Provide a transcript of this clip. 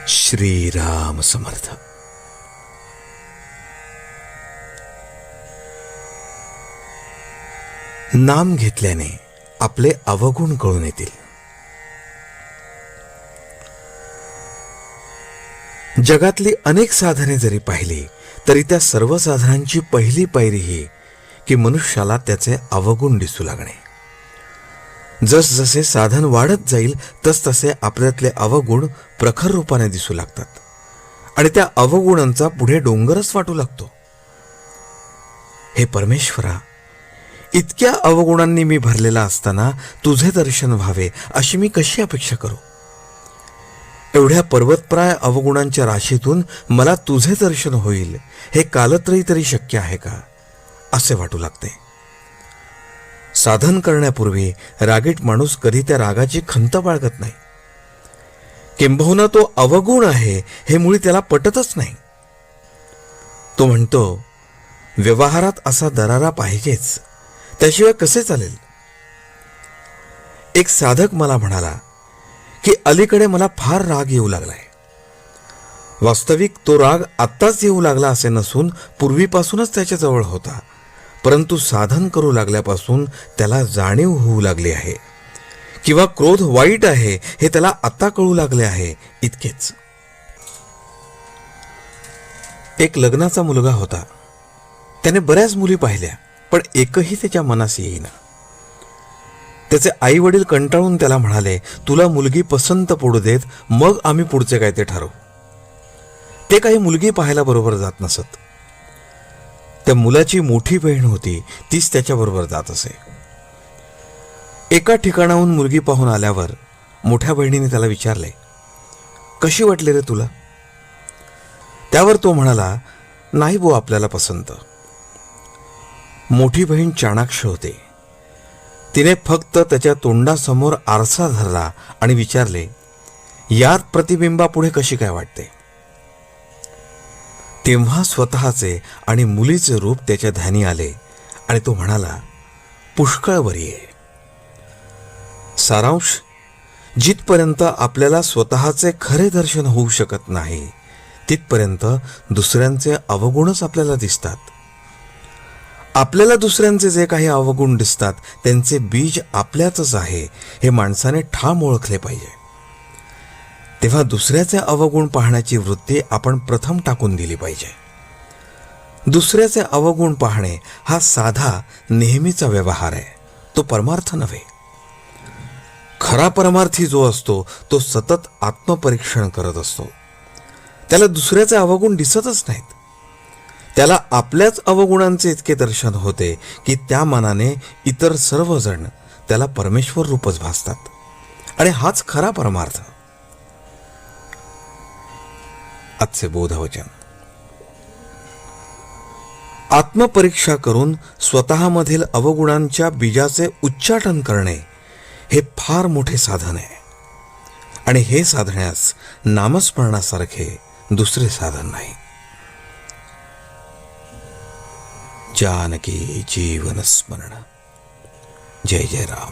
श्रीराम समर्थ. नाम घेतल्याने आपले अवगुण कळून येतील. जगातली अनेक साधने जरी पाहिली तरी त्या सर्व साधनांची पहिली पायरी ही की मनुष्याला त्याचे अवगुण दिसू लागणे. जसजसे साधन वाढत जाईल तसतसे आपल्यातले अवगुण प्रखर रूपाने दिसू लागतात आणि त्या अवगुणांचा पुढे डोंगरच वाटू लागतो. हे परमेश्वरा, इतक्या अवगुणांनी मी भरलेला असताना तुझे दर्शन व्हावे अशी मी कशी अपेक्षा करू? एवढ्या पर्वतप्राय अवगुणांच्या राशीतून मला तुझे दर्शन होईल हे कालत्रयी तरी शक्य आहे का असे वाटू लागते. साधन करण्यापूर्वी रागीट माणूस कधी त्या रागाची खंत बाळगत नाही. किंबहुना तो अवगुण आहे हे मुळी त्याला पटतच नाही. तो म्हणतो, व्यवहारात असा दरारा पाहिजेच, त्याशिवाय कसे चालेल? एक साधक मला म्हणाला की अलीकडे मला फार राग येऊ लागलाय. वास्तविक तो राग आत्ताच येऊ लागला असे नसून पूर्वीपासूनच त्याच्याजवळ होता, परंतु साधन करू लागल्यापासून त्याला जाणीव होऊ लागली आहे किंवा क्रोध वाईट आहे हे त्याला आता कळू लागले आहे, इतकेच. एक लग्नाचा मुलगा होता. त्याने बऱ्याच मुली पाहिल्या, पण एकही त्याच्या मनास येईना. त्याचे आई वडील कंटाळून त्याला म्हणाले, तुला मुलगी पसंत पडू देत, मग आम्ही पुढचे काय ते ठरवू. ते काही मुलगी पाहायला बरोबर जात नसत. त्या मुलाची मोठी बहीण होती, तीच त्याच्याबरोबर जात असे. एका ठिकाणाहून मुलगी पाहून आल्यावर मोठ्या बहिणीने त्याला विचारले, कशी वाटली रे तुला? त्यावर तो म्हणाला, नाही बो आपल्याला पसंत. मोठी बहीण चाणाक्ष होते. तिने फक्त त्याच्या तोंडासमोर आरसा धरला आणि विचारले, यात प्रतिबिंबापुढे कशी काय वाटते? तेव्हा स्वतःचे आणि मुलीचे रूप त्याच्या ध्यानी आले आणि तो म्हणाला, पुष्कळ बरी आहे. सारांश, जिथपर्यंत आपल्याला स्वतःचे खरे दर्शन होऊ शकत नाही तिथपर्यंत दुसऱ्यांचे अवगुणच आपल्याला दिसतात. आपल्याला दुसऱ्यांचे जे काही अवगुण दिसतात त्यांचे बीज आपल्यातच आहे हे माणसाने ठाम ओळखले पाहिजे. तेव्हा दुसऱ्याचे अवगुण पाहण्याची वृत्ती आपण प्रथम टाकून दिली पाहिजे. दुसऱ्याचे अवगुण पाहणे हा साधा नेहमीचा व्यवहार आहे, तो परमार्थ नव्हे. खरा परमार्थी जो असतो तो सतत आत्मपरीक्षण करत असतो. त्याला दुसऱ्याचे अवगुण दिसतच नाहीत. त्याला आपल्याच अवगुणांचे इतके दर्शन होते की त्या मानाने इतर सर्वजण त्याला परमेश्वर रूपच भासतात आणि हाच खरा परमार्थ. आजचे बोधवचन. आत्मपरीक्षा करून स्वतःमधील अवगुणांच्या बीजाचे उच्चाटन करणे हे फार मोठे साधन आहे आणि हे साधण्यास नामस्मरणासारखे दुसरे साधन नाही. जानकी जीवन स्मरण. जय जय राम.